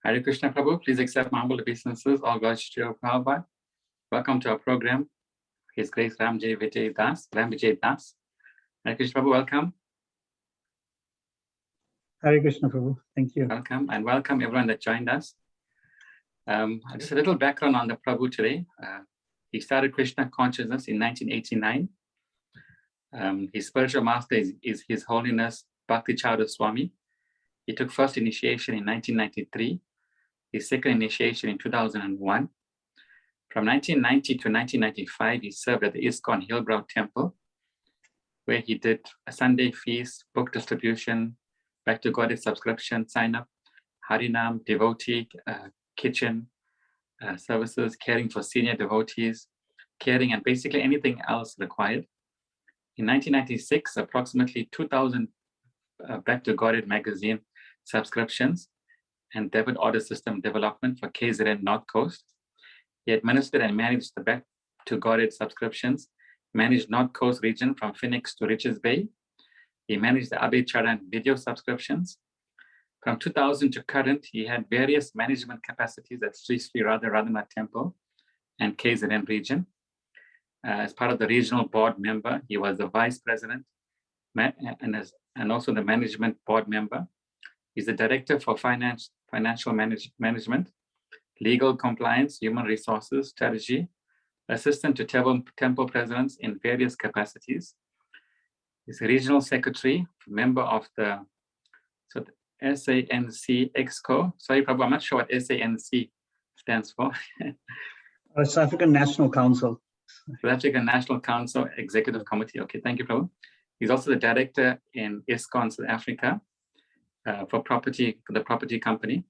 Hare Krishna Prabhu, please accept my humble obeisances, all God's Sri Prabhupada. Welcome to our program. His Grace Vijay Das. Hare Krishna Prabhu, welcome. Hare Krishna Prabhu, thank you. Welcome, and welcome everyone that joined us. Just a little background on the Prabhu today. He started Krishna consciousness in 1989. His spiritual master is His Holiness Bhakti Chowdhury Swami. He took first initiation in 1993, his second initiation in 2001. From 1990 to 1995, he served at the ISKCON Hillbrow Temple, where he did a Sunday feast, book distribution, Back to Godhead subscription, sign up, Harinam, devotee, kitchen services, caring for senior devotees, caring and basically anything else required. In 1996, approximately 2,000 Back to Godhead magazine subscriptions and debit order system development for KZN North Coast. He administered and managed the Back to Godhead subscriptions, managed North Coast region from Phoenix to Richards Bay. He managed the Abhay Charan video subscriptions. From 2000 to current, he had various management capacities at Sri Sri Radhanath Temple and KZN region. As part of the regional board member, he was the vice president and also the management board member. He's the director for financial management, legal compliance, human resources, strategy, assistant to temple presidents in various capacities. He's a regional secretary, member of the SANC EXCO. Sorry, Prabhu, I'm not sure what SANC stands for. South African National Council. South African National Council Executive Committee. Okay, thank you, Prabhu. He's also the director in ISKCON South Africa for the property company.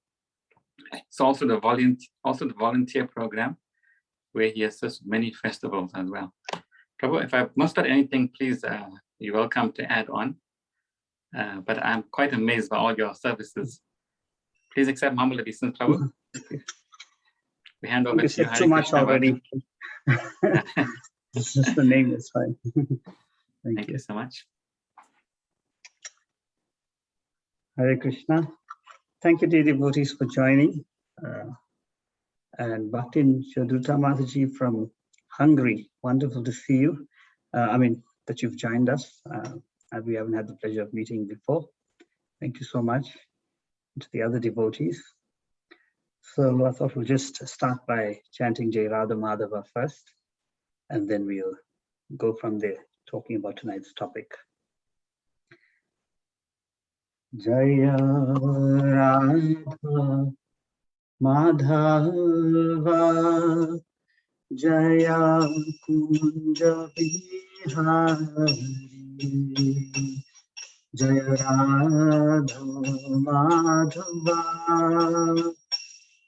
It's also the volunteer program where he assists many festivals as well. Prabhu, if I've missed out anything, please, you're welcome to add on. But I'm quite amazed by all your services. Please accept humble obeisance, Prabhu. We hand over to you. Too much already. It's just the name is fine. Thank you so much. Hare Krishna. Thank you, dear devotees, for joining. And Bhakti Chowdhury Mataji from Hungary. Wonderful to see you. That you've joined us. We haven't had the pleasure of meeting before. Thank you so much. And to the other devotees. So I thought we'll just start by chanting Jai Radha Madhava first, and then we'll go from there, talking about tonight's topic. Jaya Radha Madhava Jaya Kunja Bihari Jaya Radha Madhava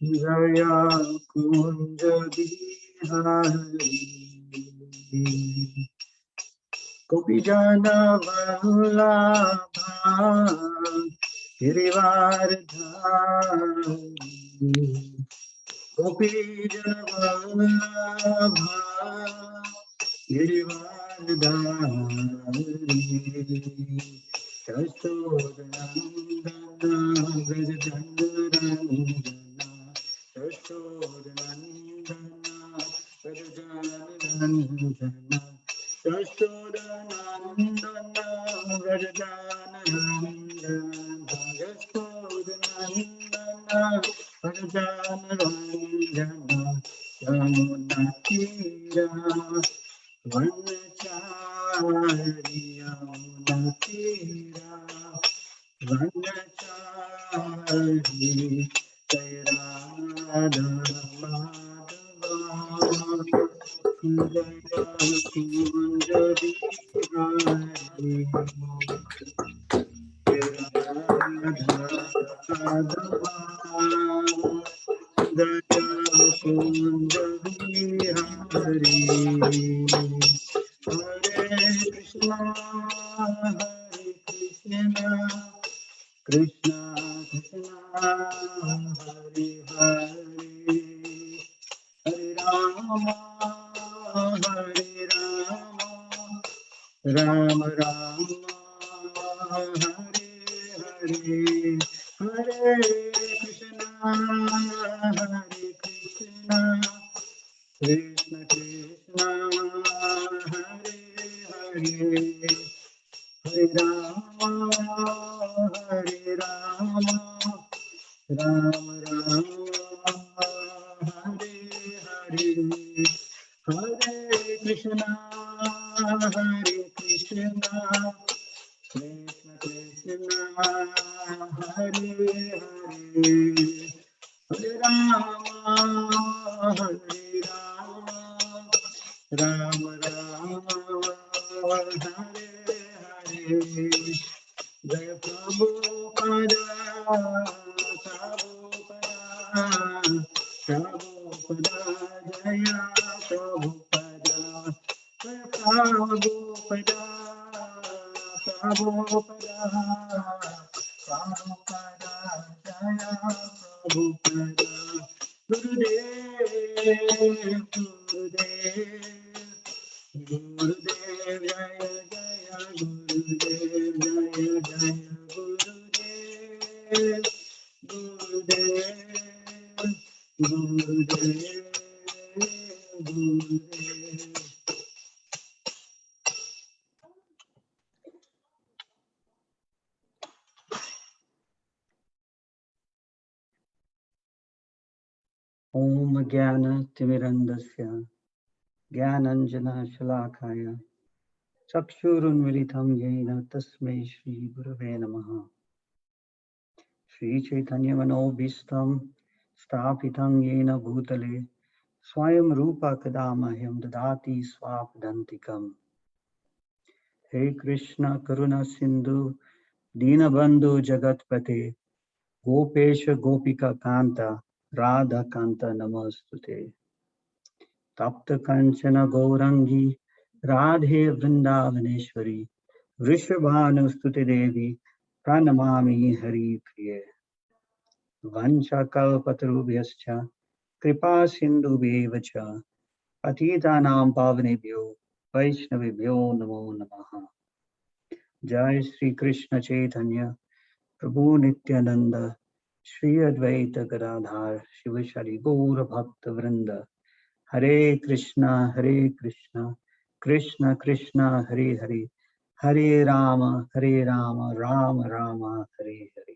Jaya Kunja Bihari Gopijana Vallabha Girivardhari Gopijana Vallabha Girivardhari Yashodanandana Vrajanandana Yashodanandana Vrajanandana Yashodanandana Vrajanandana Yashodanandana Vrajanandana Yamunatira Vanachari Yamunatira Vanachari Jai Radha Madhava Jaya Kunja Bihari Radha Madhava Jaya Kunja Bihari Hare Krishna Krishna Krishna Hare Hare Hare Rama Rama Rama Hare Hare Hare Krishna Krishna Krishna, Hare Hare, Hare Rama, Hare Rama, Rama Rama, Hare Hare, Hare Krishna, Hare Krishna, Krishna Krishna, Hare Hare, Hare Rama, Hare Rama, Rama Rama, Hare Hare. Jaya Prabhupada, Prabhupada, Jaya Prabhupada, Jaya Prabhupada, Prabhupada, Prabhupada, Jaya Prabhupada, Gurudev, Gurudev, Gurudev, Jaya Jaya, Gurudev, Jaya Jaya, Gurudev, Gurudev, Gurudev, Gurudev. Om Jnana Timirandasya Jnananjana Shalakaya Chakshurunmilitam Yena Tasmai Shri Gurave Namaha. Shri Chaitanya Manobhistam Stapitam Yena Bhutale Swayam Rupa Kadamahyam Dadati Swapadantikam. Hey Krishna Karuna Sindhu Dinabandhu Jagatpate Gopesha Gopika Kanta Radha Kanta Namastute. Tapta Kanchana Gaurangi Radhe Vrindavaneshwari Vrishabhanustute Devi Pranamami Hari Priye. Vancha kalpatarubhyascha kripa sindhubhyevacha patitanam pavanebhyo vaishnavibhyo namo namaha. Jai Sri Krishna Chaitanya Prabhu Nityananda Shri Advaita Gadadhar Shivashari Gaura Bhakta Vrinda. Hare Krishna, Krishna Krishna, Hare Hare, Hare Rama, Rama Rama, Hare Hare.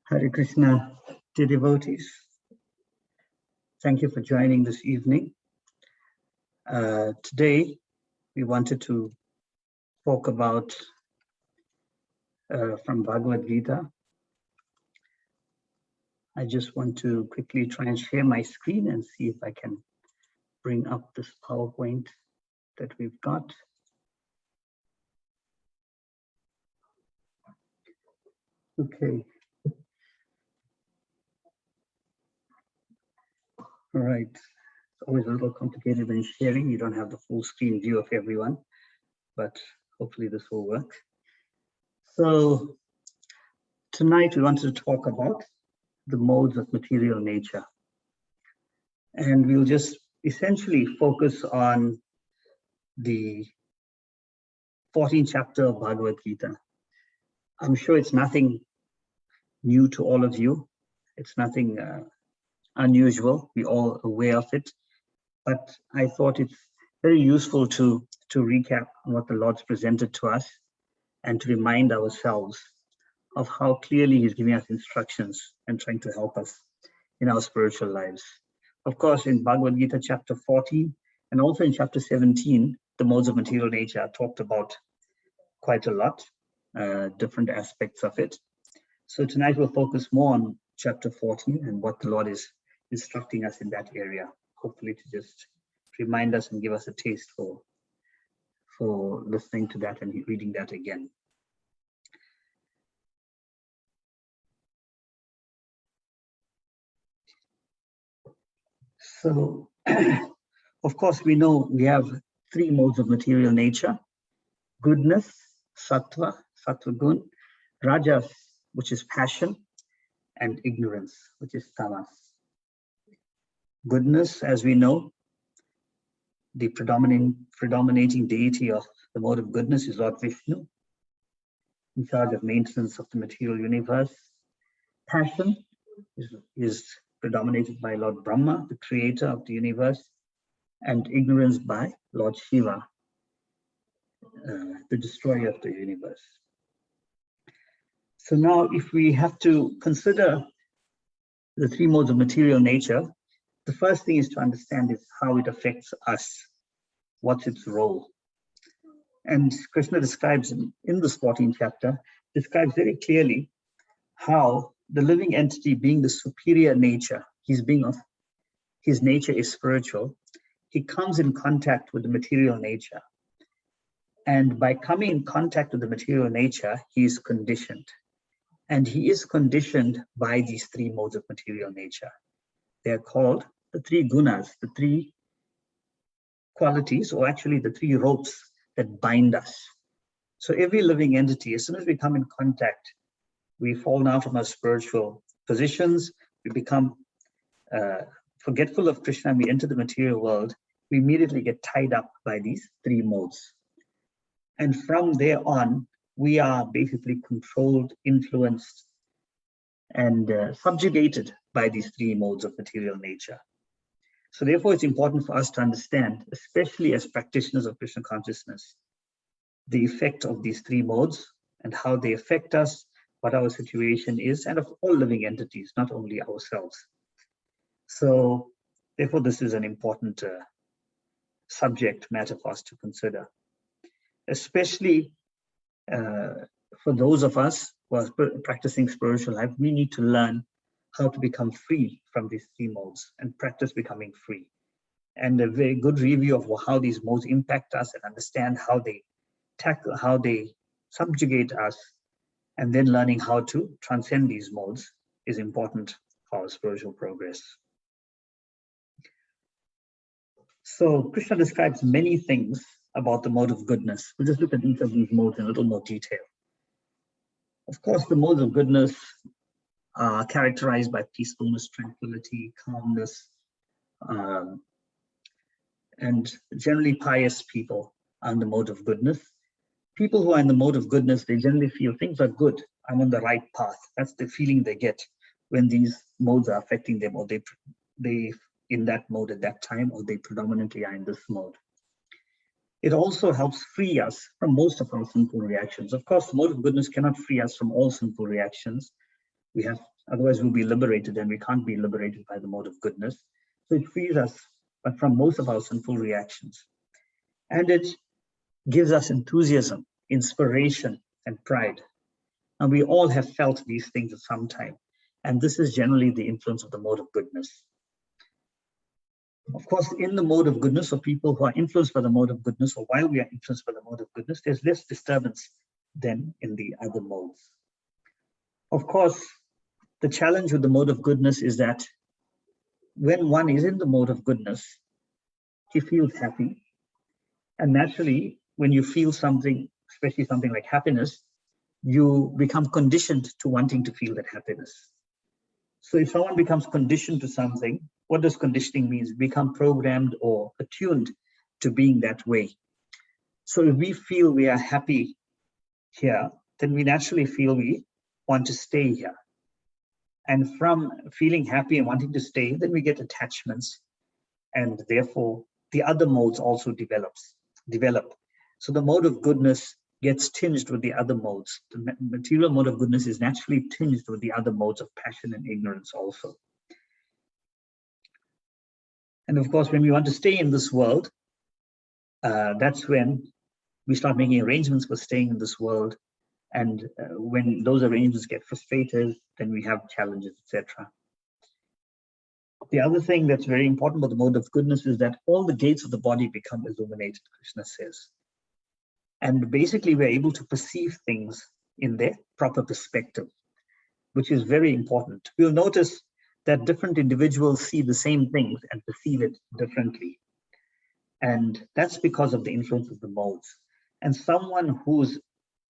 Hare Krishna, dear devotees. Thank you for joining this evening. Today, we wanted to talk about from Bhagavad Gita. I just want to quickly try and share my screen and see if I can bring up this PowerPoint that we've got. Okay. All right. It's always a little complicated when sharing. You don't have the full screen view of everyone, but hopefully this will work. So tonight we wanted to talk about the modes of material nature. And we'll just essentially focus on the 14th chapter of Bhagavad Gita. I'm sure it's nothing new to all of you. It's nothing unusual. We're all aware of it. But I thought it's very useful to recap on what the Lord's presented to us and to remind ourselves of how clearly He's giving us instructions and trying to help us in our spiritual lives. Of course, in Bhagavad Gita chapter 14 and also in chapter 17, the modes of material nature are talked about quite a lot, different aspects of it. So tonight we'll focus more on chapter 14 and what the Lord is instructing us in that area, hopefully to just remind us and give us a taste for listening to that and reading that again. So, of course, we know we have three modes of material nature: goodness, sattva gun, rajas, which is passion, and ignorance, which is tamas. Goodness, as we know, the predominating deity of the mode of goodness is Lord Vishnu. in charge of maintenance of the material universe. Passion is predominated by Lord Brahma, the creator of the universe, and ignorance by Lord Shiva, the destroyer of the universe. So now if we have to consider the three modes of material nature, the first thing is to understand is how it affects us. What's its role? And Krishna describes in this 14th chapter, describes very clearly how the living entity, being the superior nature, his nature is spiritual, he comes in contact with the material nature. And by coming in contact with the material nature, he is conditioned. And he is conditioned by these three modes of material nature. They're called the three gunas, the three qualities, or actually the three ropes that bind us. So every living entity, as soon as we come in contact, we fall down from our spiritual positions, we become forgetful of Krishna, and we enter the material world, we immediately get tied up by these three modes. And from there on, we are basically controlled, influenced, and subjugated by these three modes of material nature. So therefore, it's important for us to understand, especially as practitioners of Krishna consciousness, the effect of these three modes and how they affect us, what our situation is, and of all living entities, not only ourselves. So therefore, this is an important subject matter for us to consider, especially for those of us who are practicing spiritual life. We need to learn how to become free from these three modes and practice becoming free. And a very good review of how these modes impact us and understand how they tackle, how they subjugate us, and then learning how to transcend these modes is important for our spiritual progress. So Krishna describes many things about the mode of goodness. We'll just look at each of these modes in a little more detail. Of course, the modes of goodness are characterized by peacefulness, tranquility, calmness, and generally pious people are in the mode of goodness. People who are in the mode of goodness, they generally feel things are good, I'm on the right path. That's the feeling they get when these modes are affecting them, or they in that mode at that time, or they predominantly are in this mode. It also helps free us from most of our sinful reactions. Of course, the mode of goodness cannot free us from all sinful reactions. Otherwise we'll be liberated, and we can't be liberated by the mode of goodness. So it frees us but from most of our sinful reactions. And it gives us enthusiasm, inspiration, and pride. And we all have felt these things at some time. And this is generally the influence of the mode of goodness. Of course, in the mode of goodness, or people who are influenced by the mode of goodness, or while we are influenced by the mode of goodness, there's less disturbance than in the other modes. Of course, the challenge with the mode of goodness is that when one is in the mode of goodness, he feels happy. And naturally, when you feel something, especially something like happiness, you become conditioned to wanting to feel that happiness. So if someone becomes conditioned to something, what does conditioning mean? Become programmed or attuned to being that way. So if we feel we are happy here, then we naturally feel we want to stay here. And from feeling happy and wanting to stay, then we get attachments, and therefore the other modes also develop. So the mode of goodness gets tinged with the other modes. The material mode of goodness is naturally tinged with the other modes of passion and ignorance also. And of course, when we want to stay in this world, that's when we start making arrangements for staying in this world. And when those arrangements get frustrated, then we have challenges, etc. The other thing that's very important about the mode of goodness is that all the gates of the body become illuminated, Krishna says. And basically, we're able to perceive things in their proper perspective, which is very important. We'll notice that different individuals see the same things and perceive it differently. And that's because of the influence of the modes. And someone who's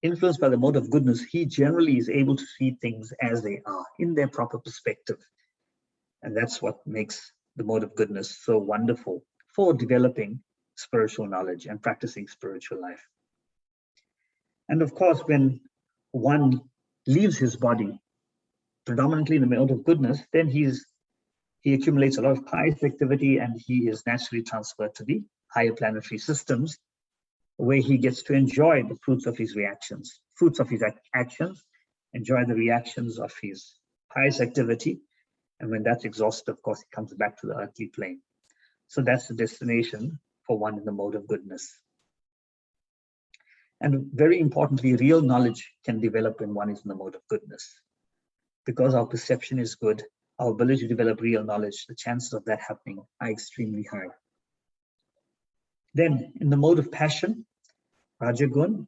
influenced by the mode of goodness, he generally is able to see things as they are in their proper perspective. And that's what makes the mode of goodness so wonderful for developing spiritual knowledge and practicing spiritual life. And of course, when one leaves his body predominantly in the mode of goodness, then he accumulates a lot of pious activity, and he is naturally transferred to the higher planetary systems, where he gets to enjoy the fruits of his actions, enjoy the reactions of his pious activity. And when that's exhausted, of course, he comes back to the earthly plane. So that's the destination for one in the mode of goodness. And very importantly, real knowledge can develop when one is in the mode of goodness. Because our perception is good, our ability to develop real knowledge, the chances of that happening are extremely high. Then in the mode of passion, Rajagun,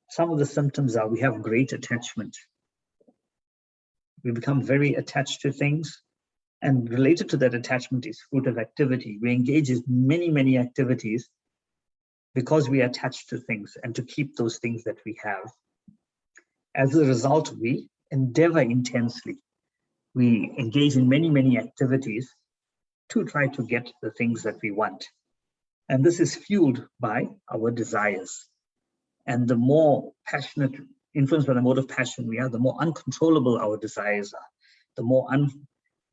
some of the symptoms are we have great attachment. We become very attached to things, and related to that attachment is fruit of activity. We engage in many, many activities because we are attached to things and to keep those things that we have. As a result, we endeavor intensely. We engage in many, many activities to try to get the things that we want. And this is fueled by our desires. And the more passionate, influenced by the mode of passion we are, the more uncontrollable our desires are. The more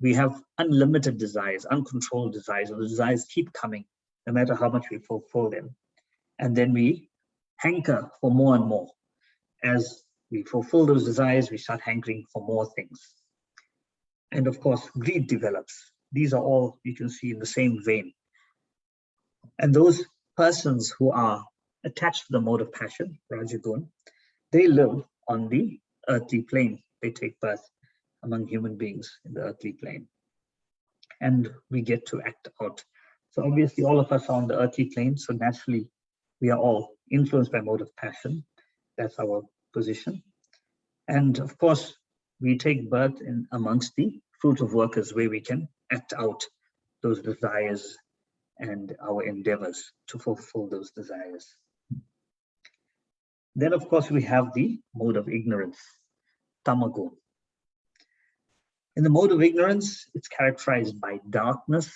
we have unlimited desires, uncontrolled desires, and the desires keep coming, no matter how much we fulfill them. And then we hanker for more and more. As we fulfill those desires, we start hankering for more things. And of course, greed develops. These are all you can see in the same vein. And those persons who are attached to the mode of passion, Rajagun, they live on the earthly plane. They take birth among human beings in the earthly plane. And we get to act out. So obviously all of us are on the earthly plane, so naturally we are all influenced by mode of passion. That's our position. And of course, we take birth in amongst the fruit of workers, where we can act out those desires and our endeavors to fulfill those desires. Then, of course, we have the mode of ignorance, tamagun. In the mode of ignorance, it's characterized by darkness,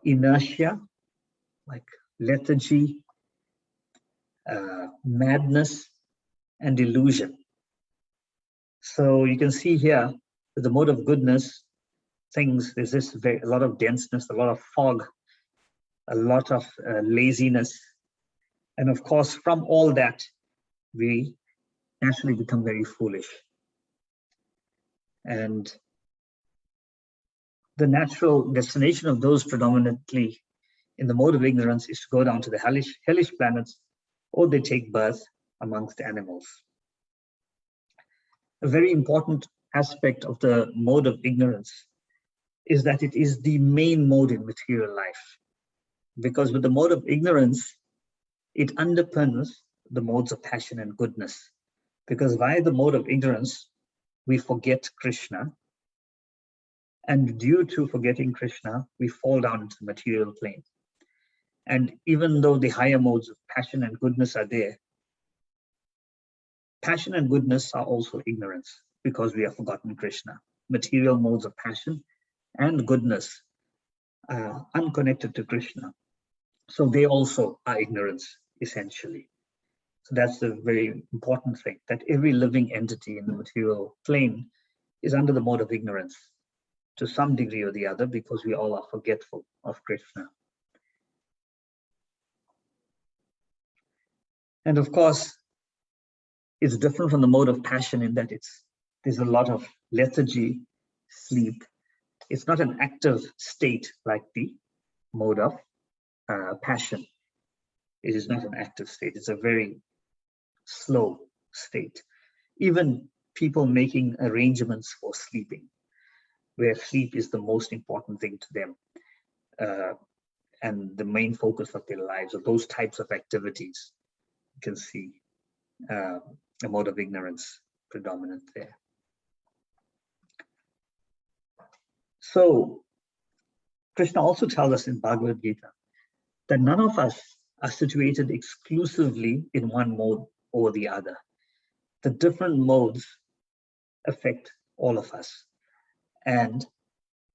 inertia, like lethargy, madness, and illusion. So you can see here, with the mode of goodness, there's this a lot of denseness, a lot of fog, a lot of laziness. And of course, from all that, we naturally become very foolish. And the natural destination of those predominantly in the mode of ignorance is to go down to the hellish planets, or they take birth amongst animals. A very important aspect of the mode of ignorance is that it is the main mode in material life. Because with the mode of ignorance, it underpins the modes of passion and goodness. Because via the mode of ignorance, we forget Krishna. And due to forgetting Krishna, we fall down into the material plane. And even though the higher modes of passion and goodness are there, passion and goodness are also ignorance, because we have forgotten Krishna. Material modes of passion and goodness are unconnected to Krishna. So they also are ignorance, essentially. So that's the very important thing, that every living entity in the material plane is under the mode of ignorance to some degree or the other, because we all are forgetful of Krishna. And of course, it's different from the mode of passion in that there's a lot of lethargy, sleep. It's not an active state like the mode of passion. It is not an active state. It's a very slow state. Even people making arrangements for sleeping, where sleep is the most important thing to them, and the main focus of their lives, or those types of activities, you can see a mode of ignorance predominant there. So Krishna also tells us in Bhagavad Gita that none of us are situated exclusively in one mode or the other. The different modes affect all of us. And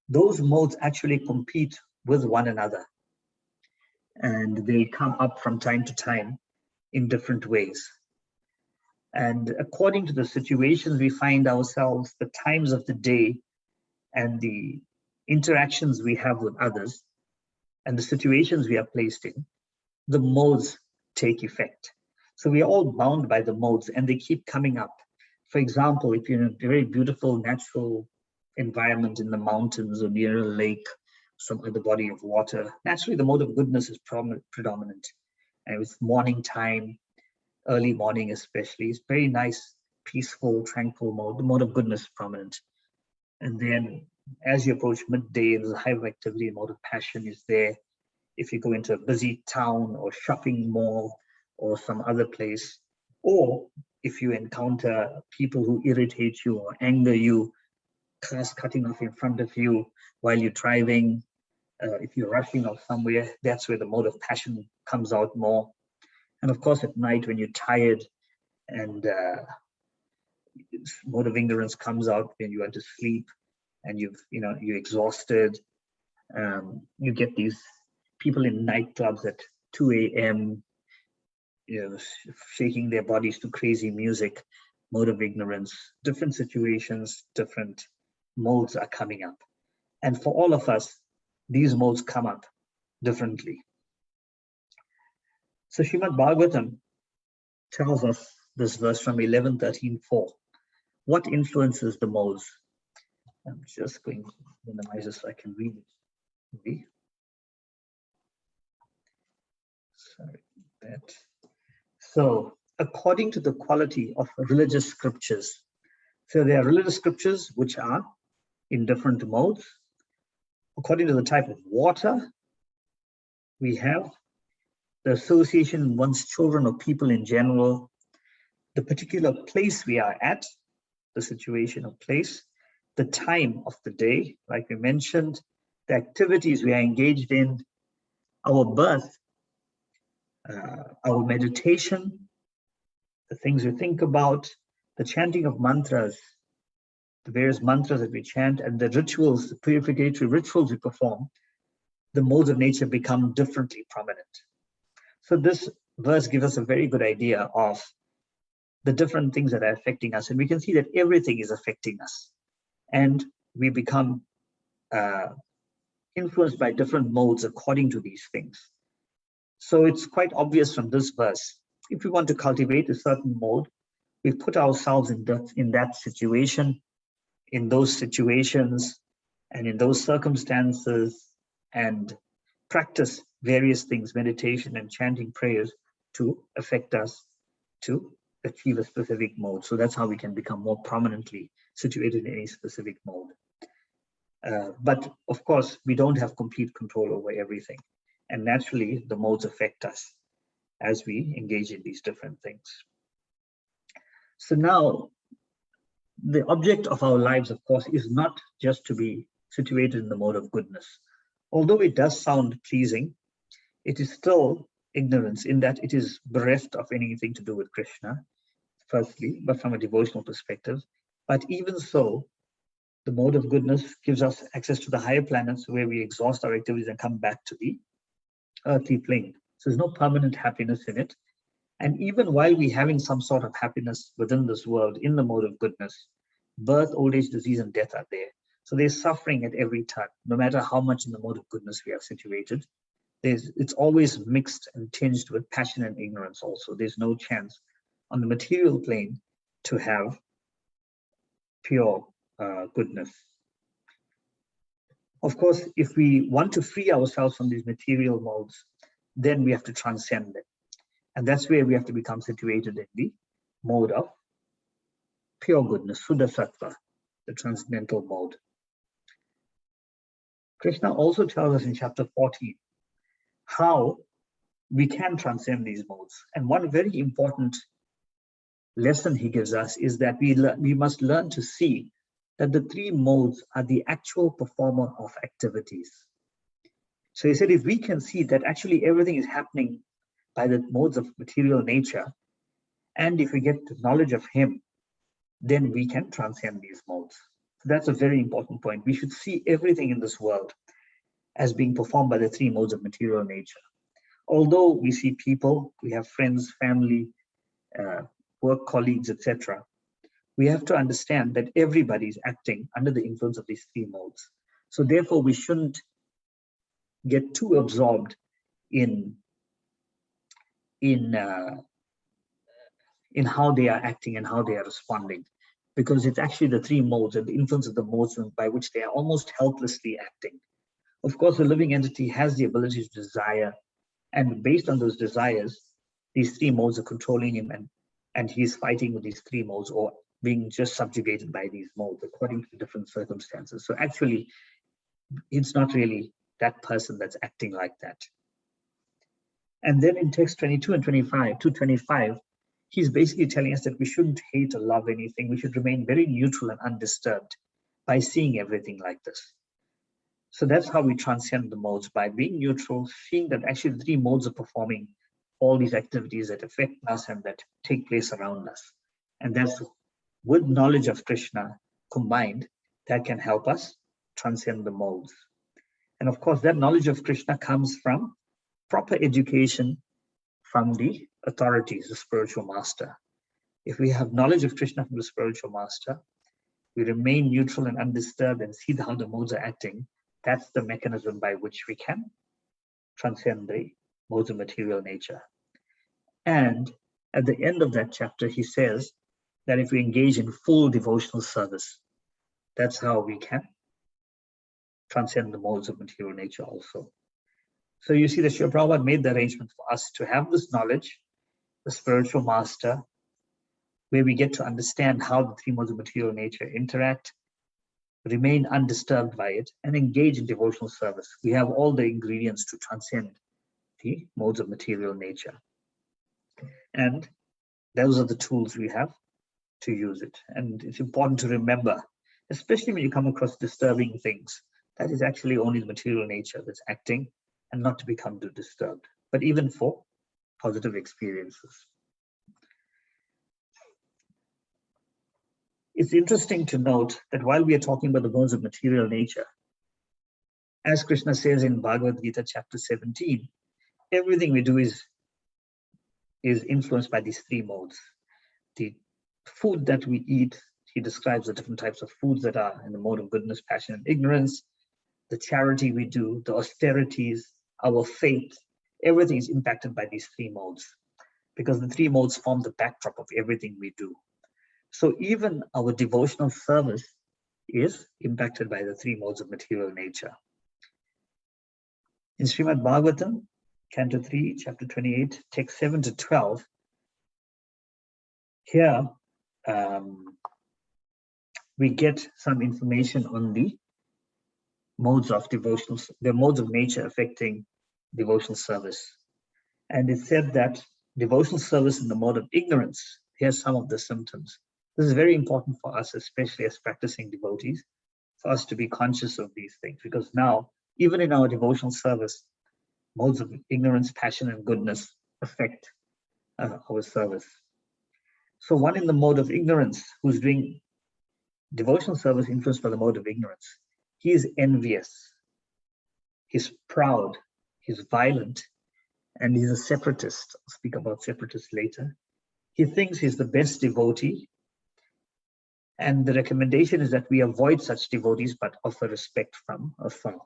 those modes actually compete with one another. And they come up from time to time in different ways. And according to the situations we find ourselves, the times of the day, and the interactions we have with others, and the situations we are placed in, the modes take effect. So we are all bound by the modes, and they keep coming up. For example, if you're in a very beautiful natural environment in the mountains or near a lake, some other body of water, naturally the mode of goodness is predominant. And it's morning time, early morning especially, it's very nice, peaceful, tranquil mode. The mode of goodness is prominent. And then as you approach midday, there's a high of activity, and mode of passion is there. If you go into a busy town or shopping mall or some other place, or if you encounter people who irritate you or anger you, cars cutting off in front of you while you're driving, if you're rushing off somewhere, that's where the mode of passion comes out more. And of course, at night when you're tired and mode of ignorance comes out when you want to sleep and you're exhausted. You get these people in nightclubs at 2 a.m., shaking their bodies to crazy music, mode of ignorance. Different situations, different modes are coming up. And for all of us, these modes come up differently. So Srimad Bhagavatam tells us this verse from 11:13:4. What influences the modes? I'm just going to minimize it so I can read it. Maybe. Sorry, that. So according to the quality of religious scriptures, so there are religious scriptures which are in different modes. According to the type of water, we have the association with one's children or people in general, the particular place we are at, the situation or place, the time of the day, like we mentioned, the activities we are engaged in, our birth, our meditation, the things we think about, the chanting of mantras, the various mantras that we chant, and the rituals, the purificatory rituals we perform, the modes of nature become differently prominent. So this verse gives us a very good idea of the different things that are affecting us. And we can see that everything is affecting us. And we become influenced by different modes according to these things. So it's quite obvious from this verse, if we want to cultivate a certain mode, we put ourselves in that situation, in those situations, and in those circumstances, and practice various things, meditation and chanting prayers, to affect us to achieve a specific mode. So that's how we can become more prominently situated in any specific mode. But of course, we don't have complete control over everything. And naturally, the modes affect us as we engage in these different things. So now, the object of our lives, of course, is not just to be situated in the mode of goodness. Although it does sound pleasing, it is still ignorance in that it is bereft of anything to do with Krishna, firstly, but from a devotional perspective. But even so, the mode of goodness gives us access to the higher planets where we exhaust our activities and come back to the earthly plane. So there's no permanent happiness in it. And even while we're having some sort of happiness within this world, in the mode of goodness, birth, old age, disease, and death are there. So there's suffering at every turn, no matter how much in the mode of goodness we are situated. It's always mixed and tinged with passion and ignorance also. There's no chance on the material plane to have pure goodness. Of course, if we want to free ourselves from these material modes, then we have to transcend them. And that's where we have to become situated in the mode of pure goodness, Suddha Sattva, the transcendental mode. Krishna also tells us in chapter 14 how we can transcend these modes. And one very important lesson he gives us is that we must learn to see that the three modes are the actual performer of activities. So he said, if we can see that actually everything is happening by the modes of material nature, and if we get knowledge of him, then we can transcend these modes. So that's a very important point. We should see everything in this world as being performed by the three modes of material nature. Although we see people, we have friends, family, work colleagues, etc., we have to understand that everybody is acting under the influence of these three modes. So therefore, we shouldn't get too absorbed in how they are acting and how they are responding, because it's actually the three modes and the influence of the modes by which they are almost helplessly acting. Of course, the living entity has the ability to desire, and based on those desires, these three modes are controlling him, and he's fighting with these three modes or being just subjugated by these modes according to different circumstances. So actually, it's not really that person that's acting like that. And then in text 22 and 225, he's basically telling us that we shouldn't hate or love anything. We should remain very neutral and undisturbed by seeing everything like this. So that's how we transcend the modes, by being neutral, seeing that actually the three modes are performing all these activities that affect us and that take place around us. And that's with knowledge of Krishna combined that can help us transcend the modes. And of course, that knowledge of Krishna comes from proper education from the authorities, the spiritual master. If we have knowledge of Krishna from the spiritual master, we remain neutral and undisturbed and see how the modes are acting. That's the mechanism by which we can transcend the modes of material nature. And at the end of that chapter, he says that if we engage in full devotional service, that's how we can transcend the modes of material nature also. So you see that Srila Prabhupada made the arrangement for us to have this knowledge, the spiritual master, where we get to understand how the three modes of material nature interact, remain undisturbed by it, and engage in devotional service. We have all the ingredients to transcend the modes of material nature. And those are the tools we have to use it. And it's important to remember, especially when you come across disturbing things, that is actually only the material nature that's acting, and not to become too disturbed, but even for positive experiences. It's interesting to note that while we are talking about the modes of material nature, as Krishna says in Bhagavad Gita chapter 17, everything we do is influenced by these three modes. The food that we eat, he describes the different types of foods that are in the mode of goodness, passion, and ignorance. The charity we do, the austerities, our faith, everything is impacted by these three modes, because the three modes form the backdrop of everything we do. So even our devotional service is impacted by the three modes of material nature. In Srimad Bhagavatam, Canto 3, Chapter 28, text 7 to 12, here we get some information on the modes of devotional, the modes of nature affecting devotional service. And it said that devotional service in the mode of ignorance, here's some of the symptoms. This is very important for us, especially as practicing devotees, for us to be conscious of these things, because now, even in our devotional service, modes of ignorance, passion, and goodness affect our service. So one in the mode of ignorance, who's doing devotional service influenced by the mode of ignorance, he is envious, he's proud, he's violent, and he's a separatist. I'll speak about separatists later. He thinks he's the best devotee, and the recommendation is that we avoid such devotees but offer respect from afar.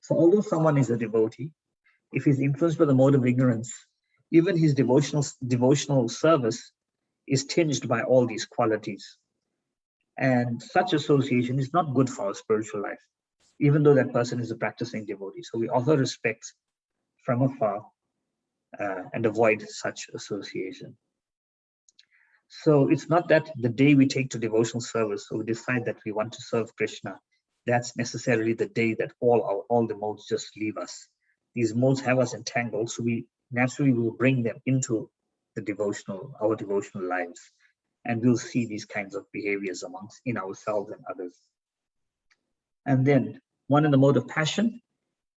So although someone is a devotee, if he's influenced by the mode of ignorance, even his devotional service is tinged by all these qualities. And such association is not good for our spiritual life, even though that person is a practicing devotee. So we offer respect from afar and avoid such association. So it's not that the day we take to devotional service, or we decide that we want to serve Krishna, that's necessarily the day that all the modes just leave us. These modes have us entangled, so we naturally will bring them into our devotional lives, and we'll see these kinds of behaviors in ourselves and others. And then one in the mode of passion,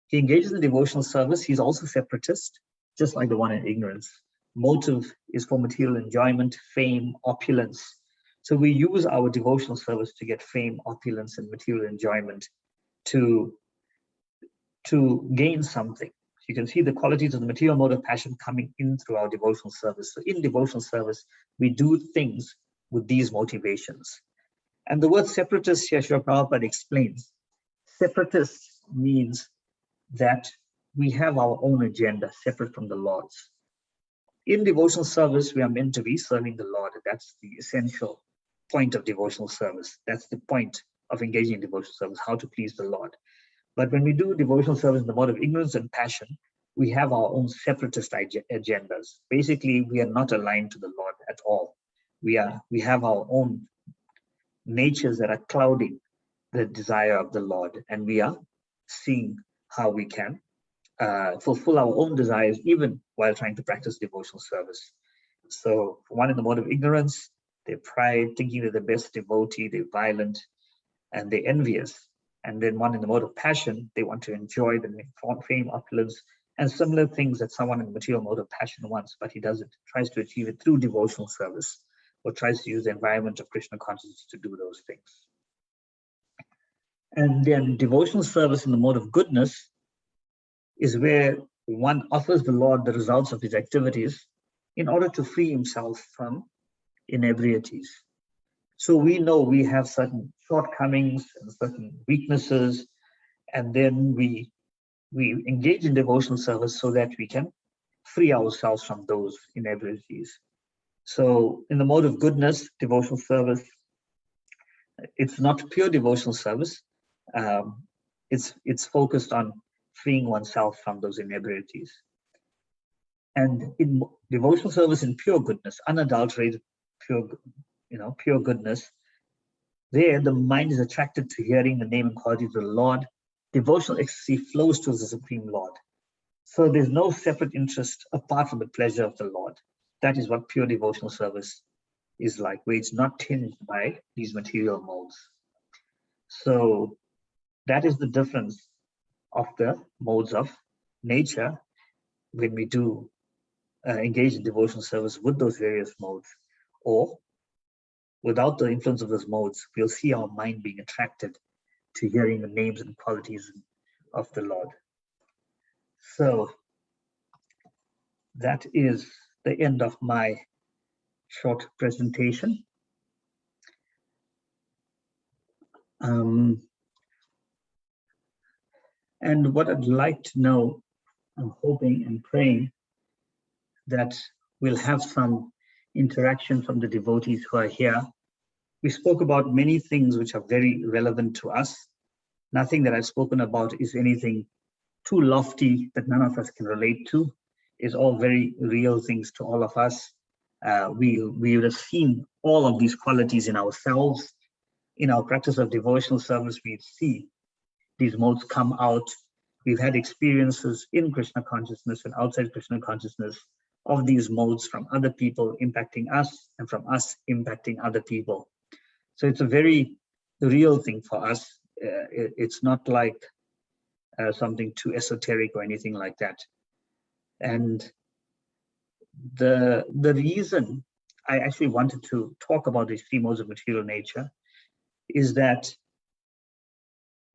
he engages in devotional service. He's also separatist, just like the one in ignorance. Motive is for material enjoyment, fame, opulence. So we use our devotional service to get fame, opulence, and material enjoyment to gain something. you can see the qualities of the material mode of passion coming in through our devotional service. So in devotional service, we do things with these motivations. And the word separatist here, Srila Prabhupada explains, separatist means that we have our own agenda separate from the Lord's. In devotional service, we are meant to be serving the Lord. That's the essential point of devotional service. That's the point of engaging in devotional service, how to please the Lord. But when we do devotional service in the mode of ignorance and passion, we have our own separatist agendas. Basically, we are not aligned to the Lord at all. We have our own natures that are clouding the desire of the Lord, and we are seeing how we can fulfill our own desires even while trying to practice devotional service. So one in the mode of ignorance, they're pride, thinking they're the best devotee, they're violent, and they're envious. And then one in the mode of passion, they want to enjoy the fame, opulence, and similar things that someone in the material mode of passion wants, but he doesn't, tries to achieve it through devotional service, or tries to use the environment of Krishna consciousness to do those things. And then devotional service in the mode of goodness is where one offers the Lord the results of his activities in order to free himself from inebrieties. So we know we have certain shortcomings and certain weaknesses, and then we engage in devotional service so that we can free ourselves from those inebrieties. So in the mode of goodness, devotional service, it's not pure devotional service. It's focused on freeing oneself from those inebrieties. And in devotional service in pure goodness, unadulterated pure goodness, there the mind is attracted to hearing the name and qualities of the Lord. Devotional ecstasy flows towards the Supreme Lord. So there's no separate interest apart from the pleasure of the Lord. That is what pure devotional service is like, where it's not tinged by these material modes. So that is the difference of the modes of nature when we do engage in devotional service with those various modes, or without the influence of those modes, we'll see our mind being attracted to hearing the names and qualities of the Lord. So that is the end of my short presentation. And what I'd like to know, I'm hoping and praying that we'll have some interaction from the devotees who are here. We spoke about many things which are very relevant to us. Nothing that I've spoken about is anything too lofty that none of us can relate to. It's all very real things to all of us. We would have seen all of these qualities in ourselves. In our practice of devotional service, we see these modes come out. We've had experiences in Krishna consciousness and outside Krishna consciousness of these modes from other people impacting us and from us impacting other people. So it's a very real thing for us. It's not like something too esoteric or anything like that. And the reason I actually wanted to talk about these three modes of material nature is that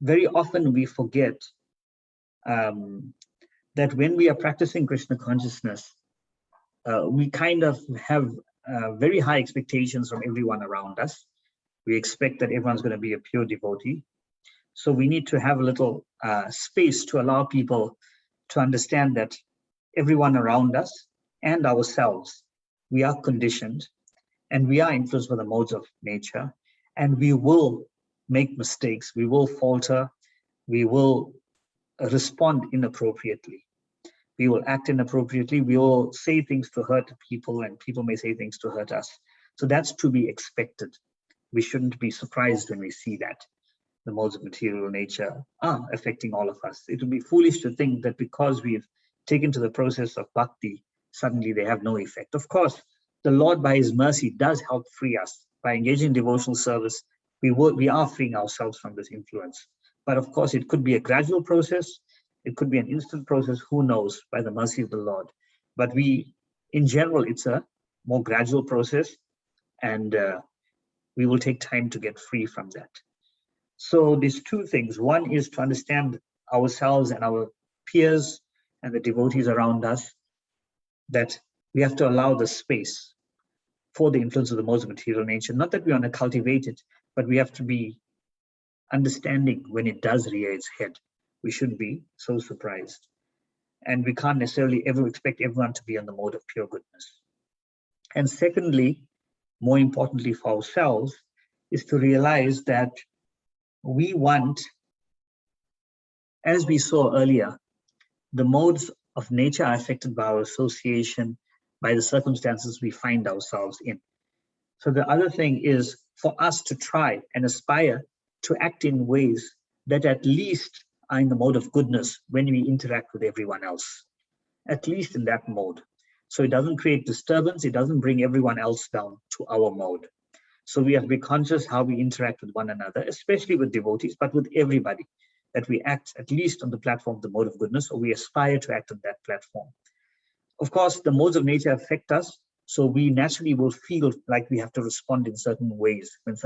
very often we forget that when we are practicing Krishna consciousness, we kind of have very high expectations from everyone around us. We expect that everyone's going to be a pure devotee. So we need to have a little space to allow people to understand that everyone around us and ourselves, we are conditioned and we are influenced by the modes of nature, and we will make mistakes, we will falter, we will respond inappropriately. We will act inappropriately, we will say things to hurt people, and people may say things to hurt us. So that's to be expected. We shouldn't be surprised when we see that the modes of material nature are affecting all of us. It would be foolish to think that because we've taken to the process of bhakti, suddenly they have no effect. Of course, the Lord by his mercy does help free us. By engaging in devotional service, we are freeing ourselves from this influence. But of course, it could be a gradual process. It could be an instant process, who knows, by the mercy of the Lord. But in general, it's a more gradual process, and we will take time to get free from that. So these two things. One is to understand ourselves and our peers and the devotees around us, that we have to allow the space for the influence of the modes of material nature. Not that we want to cultivate it, but we have to be understanding when it does rear its head. We shouldn't be so surprised. And we can't necessarily ever expect everyone to be on the mode of pure goodness. And secondly, more importantly for ourselves, is to realize that we want, as we saw earlier, the modes of nature are affected by our association, by the circumstances we find ourselves in. So the other thing is for us to try and aspire to act in ways that at least are in the mode of goodness when we interact with everyone else, at least in that mode. So it doesn't create disturbance, it doesn't bring everyone else down to our mode. So we have to be conscious how we interact with one another, especially with devotees, but with everybody, that we act at least on the platform of the mode of goodness, or we aspire to act on that platform. Of course, the modes of nature affect us, so we naturally will feel like we have to respond in certain ways when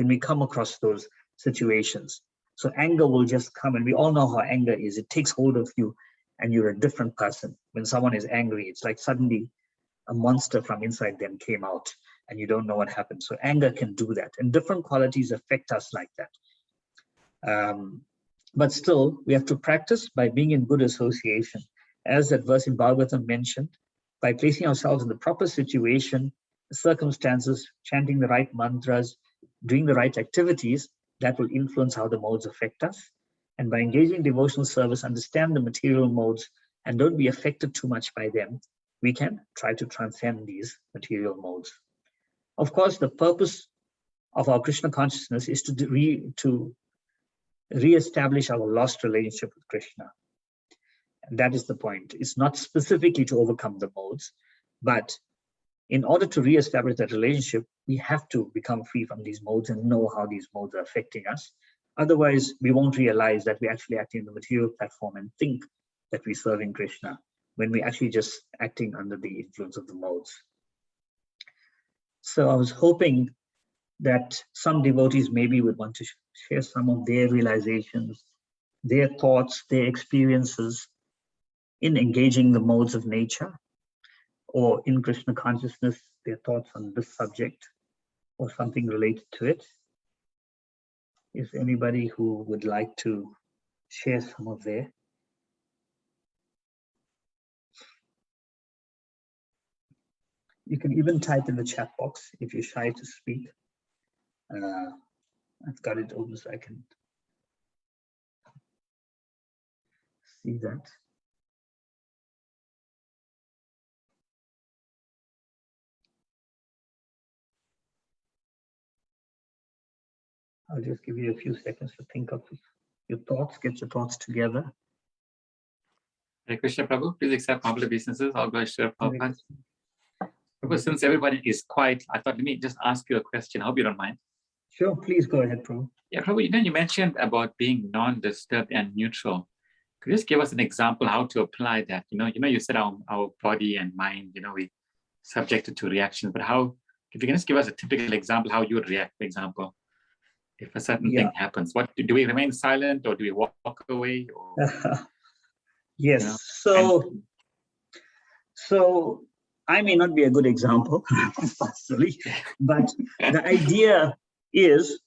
we come across those situations. So anger will just come, and we all know how anger is. It takes hold of you and you're a different person. When someone is angry, it's like suddenly a monster from inside them came out and you don't know what happened. So anger can do that, and different qualities affect us like that. But still, we have to practice by being in good association. As that verse in Bhagavatam mentioned, by placing ourselves in the proper situation, circumstances, chanting the right mantras, doing the right activities, that will influence how the modes affect us. And by engaging in devotional service, understand the material modes and don't be affected too much by them, we can try to transcend these material modes. Of course, the purpose of our Krishna consciousness is to re-establish our lost relationship with Krishna. And that is the point. It's not specifically to overcome the modes, but in order to re-establish that relationship, we have to become free from these modes and know how these modes are affecting us. Otherwise, we won't realize that we're actually acting in the material platform and think that we're serving Krishna, when we're actually just acting under the influence of the modes. So I was hoping that some devotees maybe would want to share some of their realizations, their thoughts, their experiences in engaging the modes of nature, or in Krishna consciousness, their thoughts on this subject or something related to it. Is anybody who would like to share some of their? You can even type in the chat box if you're shy to speak. I've got it open so I can see that. I'll just give you a few seconds to think of your thoughts, get your thoughts together. Hare Krishna, Prabhu, please accept humble obeisances. I'll go share Prabhupada. Prabhu, since everybody is quiet, I thought, let me just ask you a question. I hope you don't mind. Sure, please go ahead, Prabhu. Yeah, Prabhu, you mentioned about being non-disturbed and neutral. Could you just give us an example how to apply that? You said our body and mind, we subjected to reactions, but how, if you can just give us a typical example, how you would react, for example, if a certain thing happens. What do we remain silent, or do we walk away? Or, yes. So I may not be a good example, personally, but the idea is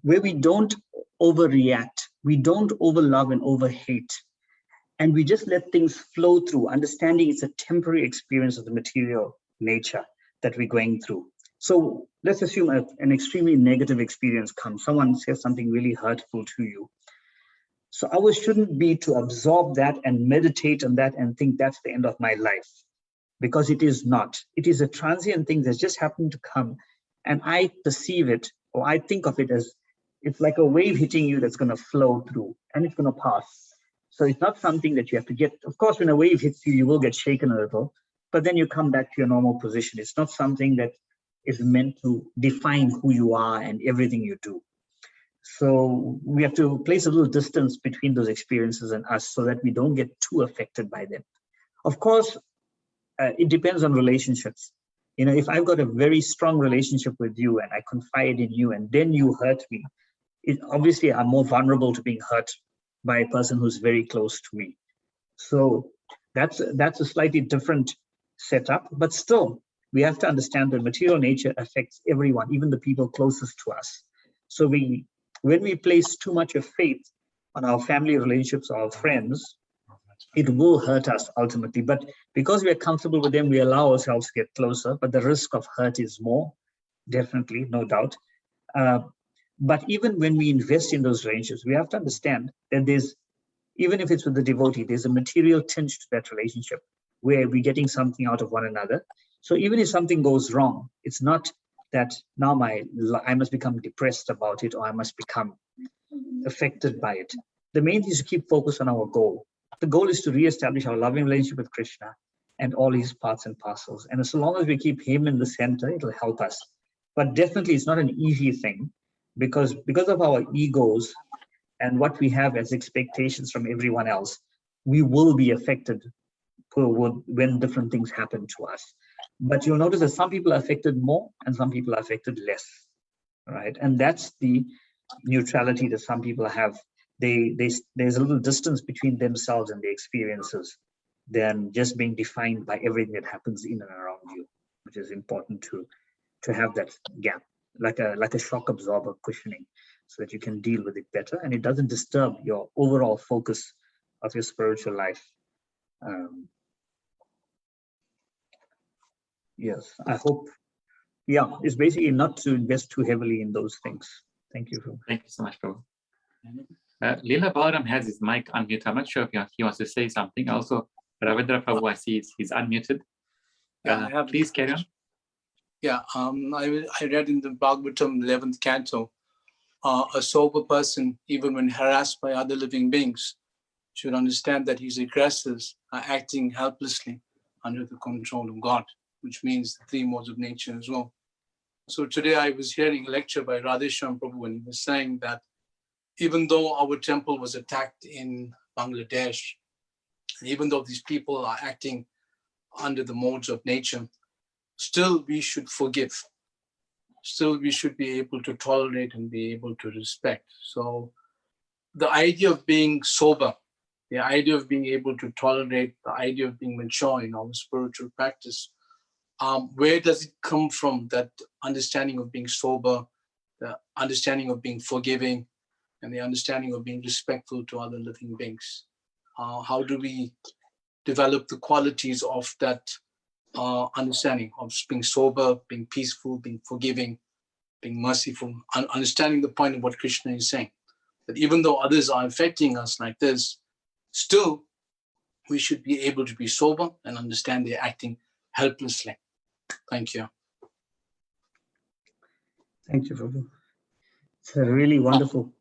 where we don't overreact, we don't overlove and overhate, and we just let things flow through, understanding it's a temporary experience of the material nature that we're going through. So let's assume an extremely negative experience comes. Someone says something really hurtful to you. So ours shouldn't be to absorb that and meditate on that and think that's the end of my life, because it is not. It is a transient thing that's just happened to come, and I perceive it, or I think of it as it's like a wave hitting you that's going to flow through and it's going to pass. So it's not something that you have to get. Of course, when a wave hits you, you will get shaken a little, but then you come back to your normal position. It's not something that is meant to define who you are and everything you do. So we have to place a little distance between those experiences and us so that we don't get too affected by them. Of course, it depends on relationships. If I've got a very strong relationship with you and I confide in you and then you hurt me, obviously I'm more vulnerable to being hurt by a person who's very close to me. So that's a slightly different setup, but still we have to understand that material nature affects everyone, even the people closest to us. So when we place too much of faith on our family relationships or our friends, it will hurt us ultimately. But because we are comfortable with them, we allow ourselves to get closer, but the risk of hurt is more, definitely, no doubt. But even when we invest in those relationships, we have to understand that even if it's with the devotee, there's a material tinge to that relationship where we're getting something out of one another. So even if something goes wrong, it's not that now I must become depressed about it or I must become affected by it. The main thing is to keep focused on our goal. The goal is to reestablish our loving relationship with Krishna and all his parts and parcels. And as long as we keep him in the center, it'll help us. But definitely it's not an easy thing because of our egos and what we have as expectations from everyone else, we will be affected when different things happen to us. But you'll notice that some people are affected more and some people are affected less, right? And that's the neutrality that some people have. There's a little distance between themselves and their experiences than just being defined by everything that happens in and around you, which is important to have that gap, like a shock absorber cushioning, so that you can deal with it better and it doesn't disturb your overall focus of your spiritual life. Yes, I hope. Yeah, it's basically not to invest too heavily in those things. Thank you. Thank you so much, Prabhu. Leela Balaram has his mic unmuted. I'm not sure if he wants to say something. Also, Ravindra Prabhu, I see he's unmuted. Please carry on. Yeah, I read in the Bhagavatam 11th canto, a sober person, even when harassed by other living beings, should understand that his aggressors are acting helplessly under the control of God, which means the three modes of nature as well. So today I was hearing a lecture by Radhesham Prabhu, and he was saying that even though our temple was attacked in Bangladesh, and even though these people are acting under the modes of nature, still we should forgive. Still we should be able to tolerate and be able to respect. So the idea of being sober, the idea of being able to tolerate, the idea of being mature in our spiritual practice, where does it come from, that understanding of being sober, the understanding of being forgiving, and the understanding of being respectful to other living beings? How do we develop the qualities of that understanding of being sober, being peaceful, being forgiving, being merciful, understanding the point of what Krishna is saying, that even though others are affecting us like this, still we should be able to be sober and understand they're acting helplessly. Thank you. Thank you, Prabhu. It's a really wonderful,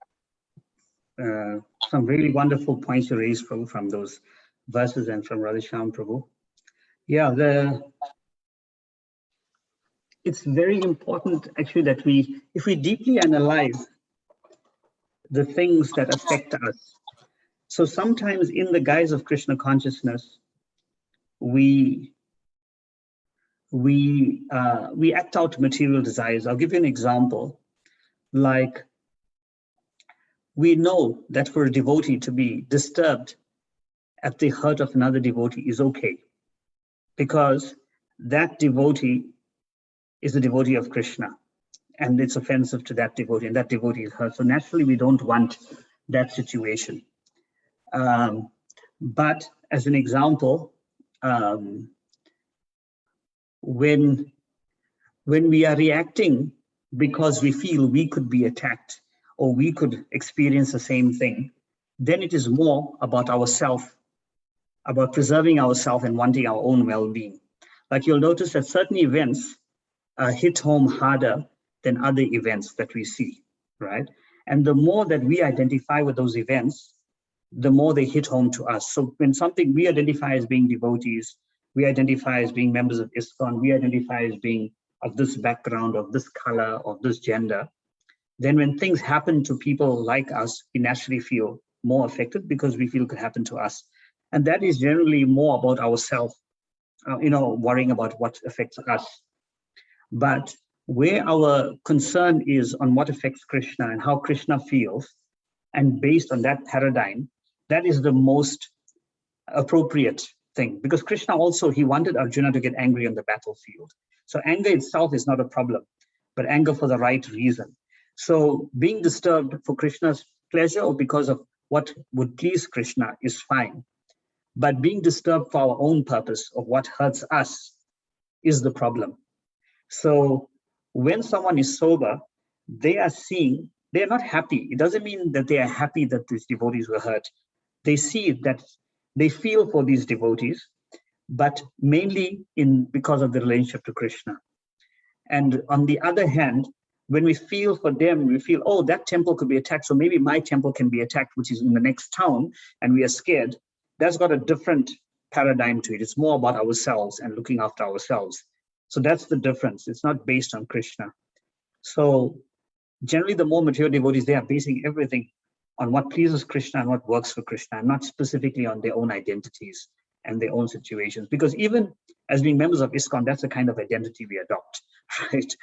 some really wonderful points you raised, Prabhu, from those verses and from Radhesham Prabhu. Yeah, it's very important actually that if we deeply analyze the things that affect us. So sometimes in the guise of Krishna consciousness, we act out material desires. I'll give you an example. Like, we know that for a devotee to be disturbed at the hurt of another devotee is okay, because that devotee is a devotee of Krishna, and it's offensive to that devotee, and that devotee is hurt. So naturally, we don't want that situation. But as an example, when we are reacting because we feel we could be attacked or we could experience the same thing, then it is more about ourselves, about preserving ourselves and wanting our own well-being. Like, you'll notice that certain events hit home harder than other events that we see, right? And the more that we identify with those events, the more they hit home to us. So when something we identify as being devotees, we identify as being members of ISKCON, we identify as being of this background, of this color, of this gender, then when things happen to people like us, we naturally feel more affected because we feel it could happen to us. And that is generally more about ourselves, worrying about what affects us. But where our concern is on what affects Krishna and how Krishna feels, And based on that paradigm, that is the most appropriate thing. Because Krishna also, he wanted Arjuna to get angry on the battlefield. So anger itself is not a problem, but anger for the right reason. So being disturbed for Krishna's pleasure or because of what would please Krishna is fine. But being disturbed for our own purpose of what hurts us is the problem. So when someone is sober, they are seeing, they are not happy. It doesn't mean that they are happy that these devotees were hurt. They see that they feel for these devotees, but mainly because of the relationship to Krishna. And on the other hand, when we feel for them, we feel, oh, that temple could be attacked, so maybe my temple can be attacked, which is in the next town, and we are scared. That's got a different paradigm to it. It's more about ourselves and looking after ourselves. So that's the difference. It's not based on Krishna. So generally, the more mature devotees, they are basing everything on what pleases Krishna and what works for Krishna, and not specifically on their own identities and their own situations. Because even as being members of ISKCON, that's the kind of identity we adopt, right?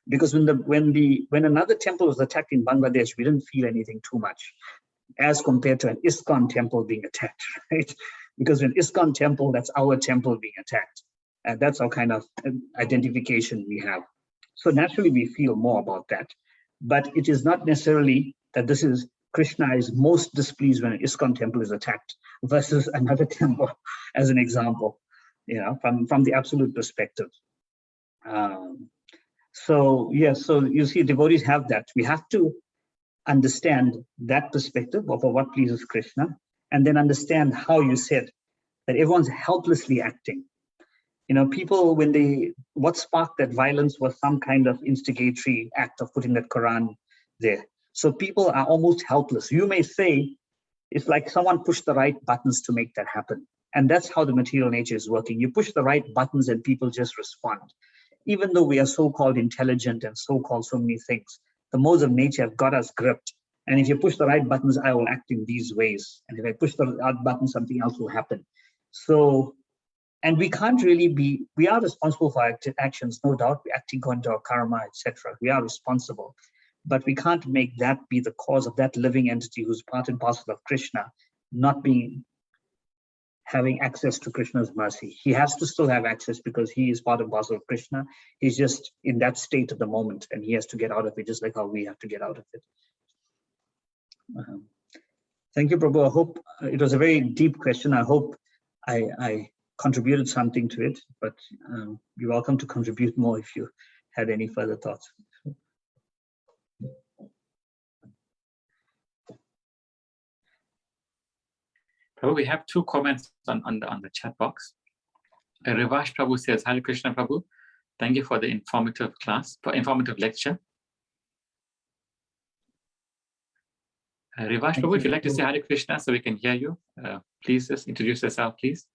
Because when another temple was attacked in Bangladesh, we didn't feel anything too much as compared to an ISKCON temple being attacked, right? Because an ISKCON temple, that's our temple being attacked. And that's our kind of identification we have. So naturally, we feel more about that. But it is not necessarily that this is Krishna is most displeased when an ISKCON temple is attacked versus another temple, as an example, from the absolute perspective. So yes, so you see, devotees have that. We have to understand that perspective of what pleases Krishna, and then understand how you said that everyone's helplessly acting. People, what sparked that violence was some kind of instigatory act of putting that Quran there. So people are almost helpless. You may say it's like someone pushed the right buttons to make that happen. And that's how the material nature is working. You push the right buttons and people just respond. Even though we are so-called intelligent and so-called so many things, the modes of nature have got us gripped. And if you push the right buttons, I will act in these ways. And if I push the right button, something else will happen. So, and we can't really we are responsible for our actions, no doubt. We're acting according to our karma, etc. We are responsible. But we can't make that be the cause of that living entity who's part and parcel of Krishna not having access to Krishna's mercy. He has to still have access because he is part and parcel of Krishna. He's just in that state at the moment, and he has to get out of it, just like how we have to get out of it. Thank you, Prabhu. I hope it was a very deep question. I hope I contributed something to it, but you're welcome to contribute more if you had any further thoughts. Prabhu, we have two comments on the chat box. Rivash Prabhu says, Hare Krishna Prabhu, thank you for the informative lecture. Rivash Prabhu, if you'd like to say Hare Krishna so we can hear you, please just introduce yourself, please.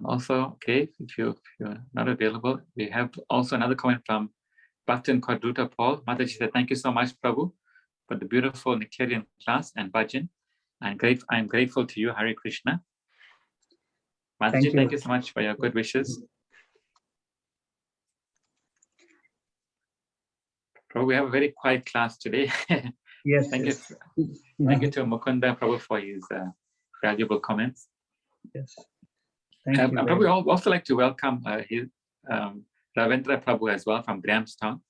Also, okay, if you're not available, we have also another comment from Bhaktan Quadruta Paul. Mataji said, thank you so much, Prabhu, for the beautiful Nectarian class and bhajan. I'm grateful to you, Hare Krishna. Mataji, thank you so much for your good wishes. Prabhu, we have a very quiet class today. Yes. Thank you to Mukunda Prabhu for his valuable comments. Yes. Thank you. Prabhu, we also like to welcome Ravindra Prabhu as well from Grahamstown.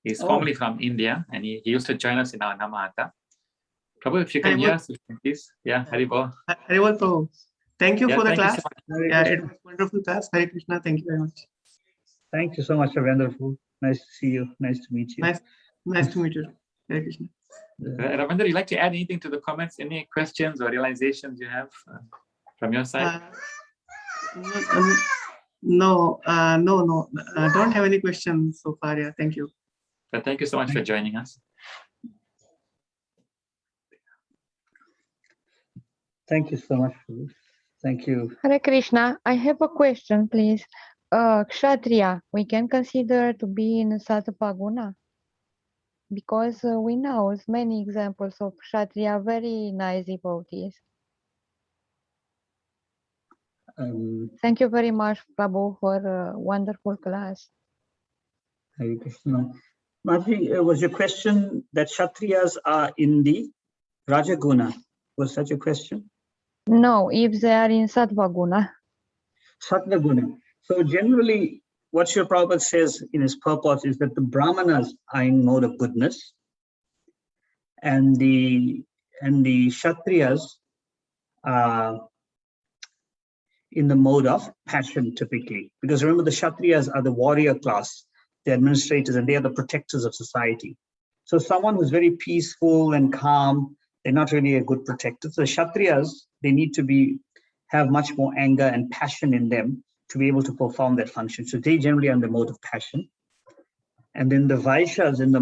He's formerly from India, and he used to join us in our Namahata. Prabhu, if you can hear us, please. Yeah, Haribol. Haribol Prabhu. Thank you for the class. So Yeah, it was a wonderful class. Hare Krishna. Thank you very much. Thank you so much, Ravindra. Nice to see you. Nice to meet you. Nice to meet you. Hare Krishna. Ravindra, you'd like to add anything to the comments? Any questions or realizations you have from your side? No. Don't have any questions so far. Yeah, thank you. But thank you so much for joining us. Thank you so much. Thank you. Hare Krishna, I have a question, please. Kshatriya, we can consider to be in Satapaguna? Because we know many examples of Kshatriya, very nice devotees. Thank you very much, Prabhu, for a wonderful class. Hare Krishna. Mataji, was your question that Kshatriyas are in the Rajaguna? Was such a question? No, if they are in Sattva Guna. Sattva-guna. So generally, what Srila Prabhupada says in his purport is that the Brahmanas are in mode of goodness, and the Kshatriyas are in the mode of passion typically. Because remember, the Kshatriyas are the warrior class, the administrators, and they are the protectors of society. So someone who's very peaceful and calm, they're not really a good protector. So the Kshatriyas, they need to have much more anger and passion in them to be able to perform that function. So they generally are in the mode of passion. And then the Vaishyas in the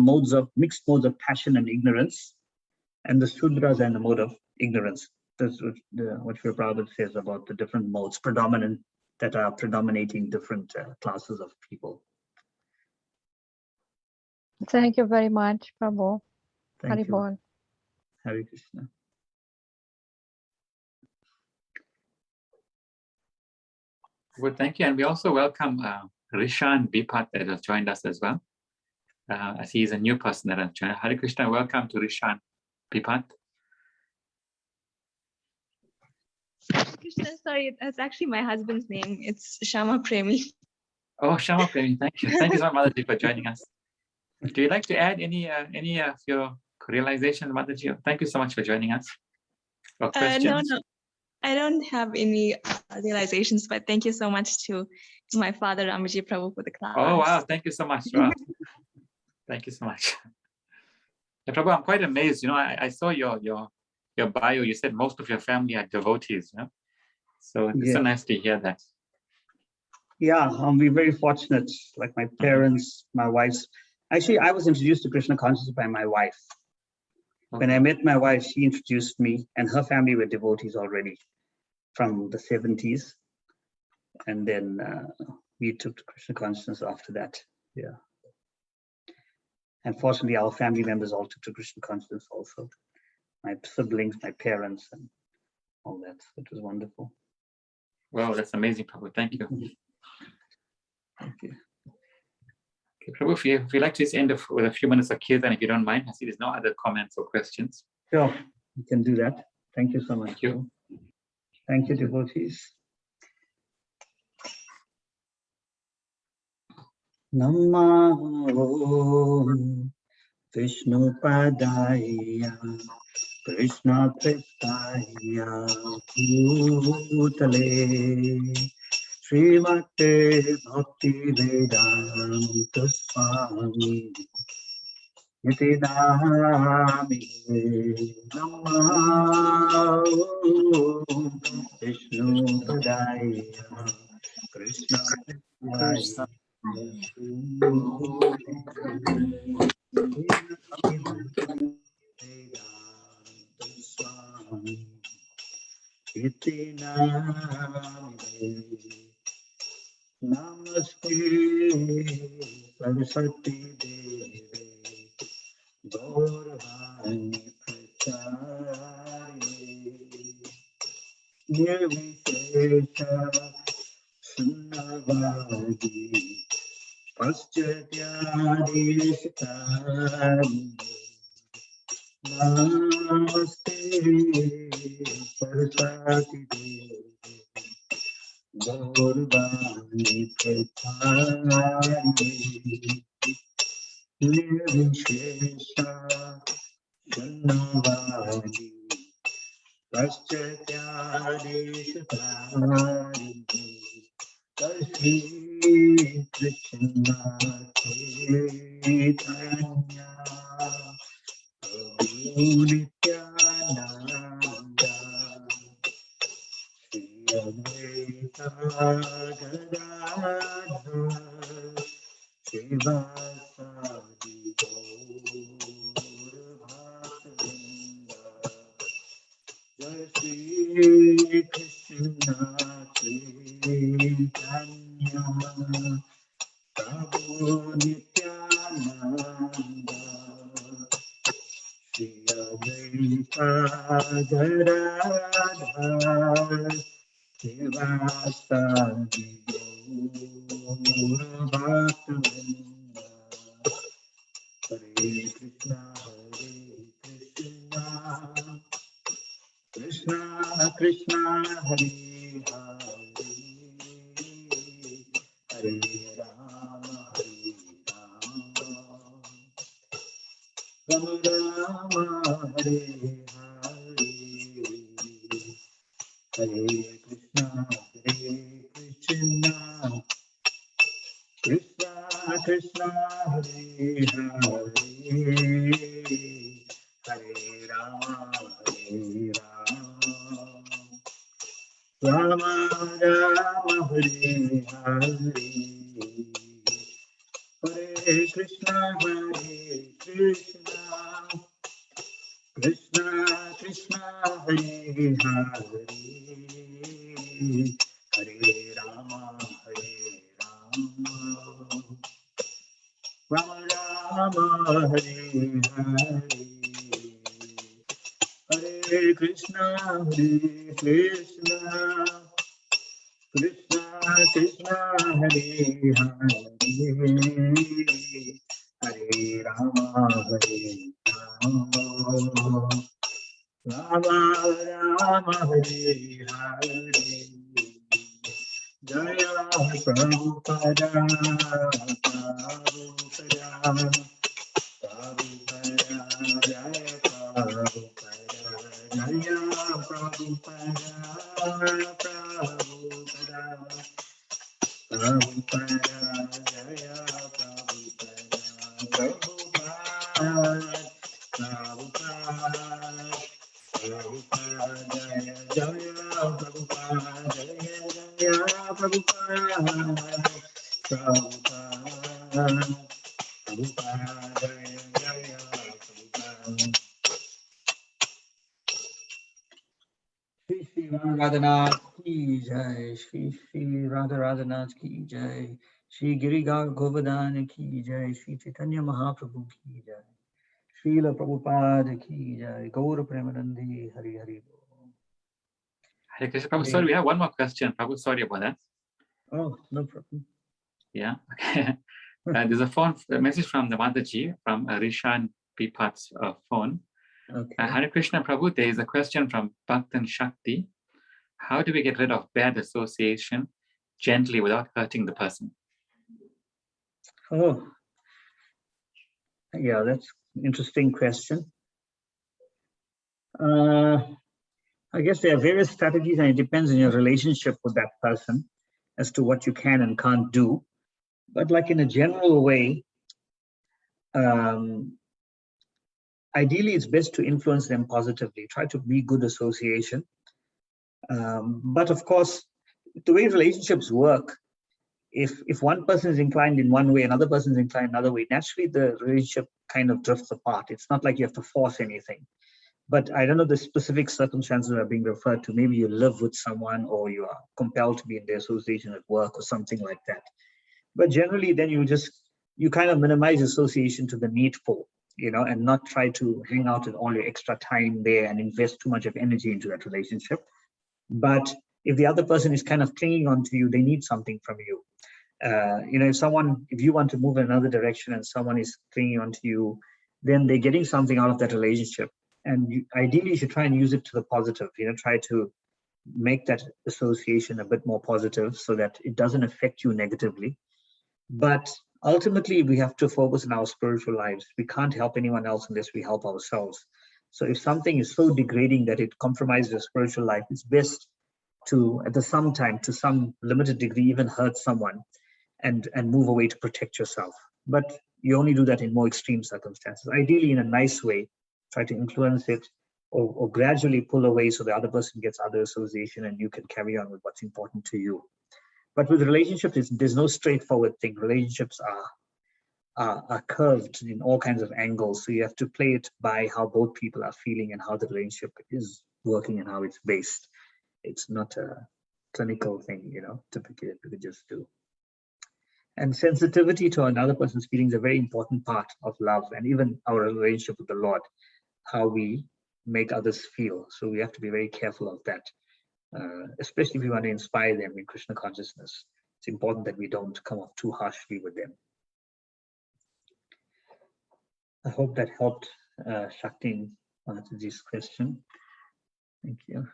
mixed modes of passion and ignorance, and the Sudras are in the mode of ignorance. That's what Srila Prabhupada says about the different modes that are predominating different classes of people. Thank you very much, Prabhu. Thank you. Haribol. Hare Krishna. Well, thank you. And we also welcome Rishan Bipat that has joined us as well. As he is a new person that has joined. Hare Krishna, welcome to Rishan Bipat. Krishna, sorry, that's actually my husband's name. It's Shama Premi. Oh, Shama Premi, thank you. Thank you so much, Mataji, for joining us. Do you like to add any of your realizations, Mataji? Thank you so much for joining us. Or questions? No, I don't have any realizations, but thank you so much to my father, Ramaji Prabhu, for the class. Oh, wow. Thank you so much. Wow. Thank you so much. Yeah, Prabhu, I'm quite amazed. You know, I saw your bio. You said most of your family are devotees. You know? So it's so nice to hear that. Yeah, we're very fortunate. Like my parents, my wife's. Actually, I was introduced to Krishna consciousness by my wife. Okay. When I met my wife, she introduced me, and her family were devotees already from the 70s. And then we took to Krishna consciousness after that. Yeah. And fortunately, our family members all took to Krishna consciousness also. My siblings, my parents, and all that. It was wonderful. Wow, that's amazing, Prabhu. Thank you. Thank you. Okay, Prabhu, if you'd like to just end with a few minutes of kirtan, if you don't mind. I see there's no other comments or questions. Sure, you can do that. Thank you so much. Thank you. Thank you, devotees. Namo Vishnu Padaya Krishna Pristaya Bhutale Srimate Bhakti Vedanta Swami Nityanami Namo Vishnu Padaya Krishna Pristaya Namaste Saraswati Devi Gauravani Prachari Nirvishesha Sunnavadi Paschatyadesh Namaste Saraswati Devi Gauravani Prachari Nirvishesha Sunnavadi Paschatyadesh Shri Krishna Chaitanya Prabhu Nityananda Shri Advaita Gadadhar Srivasadi Gaur Bhakta-vrinda Jai Shri Krishna Chaitanya Prabhu Nityananda Shri Advaita Gadadhar Srivasadi Gaur Bhakta-vrinda Krishna Krishna, Hare Hare, Hare Rama, Rama Rama, Hare Hare, Hare Krishna, Hare Krishna, Krishna Krishna, Hare Hare, Hare Rama, Rama Rama, Hare Hare, Hare Krishna, Krishna Krishna, Hare Hare, Hare Rama, Rama Rama, Hare Hare, Hare Krishna, Krishna Krishna, Hare Hare, Hare Rama, Rama Rama, Hare Hare. Jaya Prabhupada, Prabhupada, Prabhupada, Jaya Prabhupada, Jaya Prabhupada, Prabhupada, Prabhupada, Jaya Prabhupada, Prabhupada, Prabhupada, Jaya Jaya Prabhupada, Jaya Prabhupada, Prabhupada, Prabhupada, Jaya Prabhupada. Shri Shri Radhanath ki jai, Shri Shri Radhanath ki jai, Shri Girigar Govardhan ki jai, Shri Chaitanya Mahaprabhu ki jai, Srila Prabhupada ki jai, Gaura Premanandi, Hari Hari Bol. Hare Krishna. Prabhu, sorry, we have one more question. Prabhu, sorry about that. Oh, no problem. Yeah. There's a message from the Mataji from Rishan Pipat's phone. Okay. Hare Krishna Prabhu, there is a question from Bhaktan Shakti. How do we get rid of bad association gently without hurting the person? Oh, yeah, that's an interesting question. I guess there are various strategies, and it depends on your relationship with that person as to what you can and can't do. But like in a general way, ideally it's best to influence them positively. Try to be good association. But of course, the way relationships work, if one person is inclined in one way, another person is inclined another way, naturally the relationship kind of drifts apart. It's not like you have to force anything. But I don't know the specific circumstances that are being referred to. Maybe you live with someone or you are compelled to be in the association at work or something like that. But generally then you kind of minimize association to the needful, and not try to hang out with all your extra time there and invest too much of energy into that relationship. But if the other person is kind of clinging on to you, they need something from you. If you want to move in another direction and someone is clinging on to you, then they're getting something out of that relationship. And ideally, you should try and use it to the positive, try to make that association a bit more positive so that it doesn't affect you negatively. But ultimately, we have to focus on our spiritual lives. We can't help anyone else unless we help ourselves. So if something is so degrading that it compromises your spiritual life, it's best to, at the same time, to some limited degree, even hurt someone and move away to protect yourself. But you only do that in more extreme circumstances. Ideally, in a nice way, try to influence it or gradually pull away so the other person gets other association and you can carry on with what's important to you. But with relationships, there's no straightforward thing. Relationships are curved in all kinds of angles. So you have to play it by how both people are feeling and how the relationship is working and how it's based. It's not a clinical thing, typically that we could just do. And sensitivity to another person's feelings is a very important part of love and even our relationship with the Lord, how we make others feel. So we have to be very careful of that, especially if we want to inspire them in Krishna consciousness. It's important that we don't come off too harshly with them. I hope that helped Shakti answer this question. Thank you.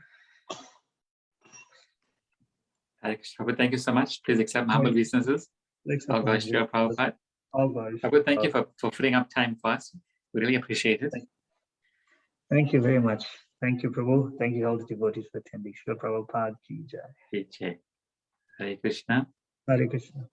Hare Krishna. Prabhu, thank you so much. Please accept my humble obeisances. All glories to your Prabhupada. All glories. Prabhu, thank you for freeing up time for us. We really appreciate it. Thank you very much. Thank you, Prabhu. Thank you all the devotees for attending. Srila Prabhupada ki jai. Vijay. Hare Krishna. Hare Krishna.